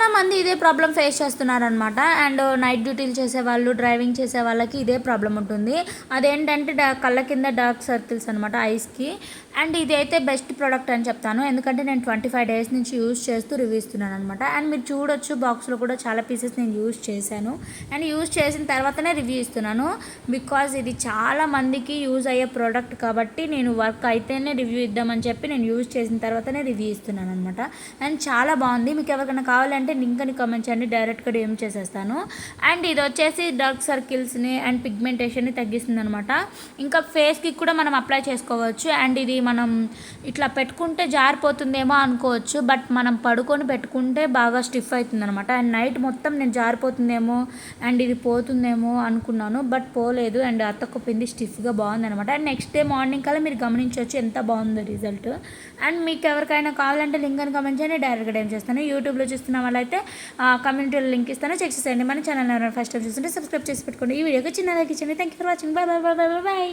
చాలామంది ఇదే problem face చేస్తున్నారనమాట. అండ్ నైట్ డ్యూటీలు చేసేవాళ్ళు, డ్రైవింగ్ చేసే వాళ్ళకి ఇదే ప్రాబ్లం ఉంటుంది. అదేంటంటే కళ్ళ కింద డార్క్ సర్కిల్స్ అనమాట ఐస్‌కి. అండ్ ఇదైతే బెస్ట్ ప్రోడక్ట్ అని చెప్తాను. ఎందుకంటే నేను 25 డేస్ నుంచి యూజ్ చేస్తూ రివ్యూ ఇస్తున్నాననమాట. అండ్ మీరు చూడొచ్చు బాక్స్‌లో కూడా చాలా పీసెస్ నేను యూజ్ చేశాను. అండ్ యూజ్ చేసిన తర్వాతనే రివ్యూ ఇస్తున్నాను. బికాజ్ ఇది చాలా మందికి యూజ్ అయ్యే ప్రోడక్ట్ కాబట్టి నేను వర్క్ అయితేనే రివ్యూ ఇద్దామని చెప్పి నేను యూజ్ చేసిన తర్వాతనే రివ్యూ ఇస్తున్నాను అనమాట. అండ్ చాలా బాగుంది. మీకు ఎవరికైనా కావాలంటే లింక్ అని కామెంట్ చేయండి, డైరెక్ట్గా డిఎం చేసేస్తాను. అండ్ ఇది వచ్చేసి డార్క్ సర్కిల్స్ని అండ్ పిగ్మెంటేషన్ని తగ్గిస్తుంది అనమాట. ఇంకా ఫేస్కి కూడా మనం అప్లై చేసుకోవచ్చు. అండ్ ఇది మనం ఇట్లా పెట్టుకుంటే జారిపోతుందేమో అనుకోవచ్చు, బట్ మనం పడుకొని పెట్టుకుంటే బాగా స్టిఫ్ అవుతుంది అనమాట. అండ్ నైట్ మొత్తం నేను జారిపోతుందేమో అండ్ ఇది పోతుందేమో అనుకున్నాను, బట్ పోలేదు. అండ్ అతక్కుపోయింది, స్టిఫ్గా బాగుందనమాట. అండ్ నెక్స్ట్ డే మార్నింగ్ కల్లా మీరు గమనించవచ్చు ఎంత బాగుందో రిజల్ట్. అండ్ మీకు ఎవరికైనా కావాలంటే లింక్ అని కామెంట్ చేయండి, డైరెక్ట్గా ఏం చేస్తాను. యూట్యూబ్లో చూస్తున్న వాళ్ళైతే కమ్యూనిటీలో లింక్ ఇస్తాను, చెక్ చేసేయండి. మన ఛానల్ ఎవరైనా ఫస్ట్ టైం చూస్తుంటే సబ్స్క్రైబ్ చేసి పెట్టుకోండి. ఈ వీడియోకి చిన్న లైక్ ఇచ్చండి. Thank you for watching. Bye bye bye bye bye.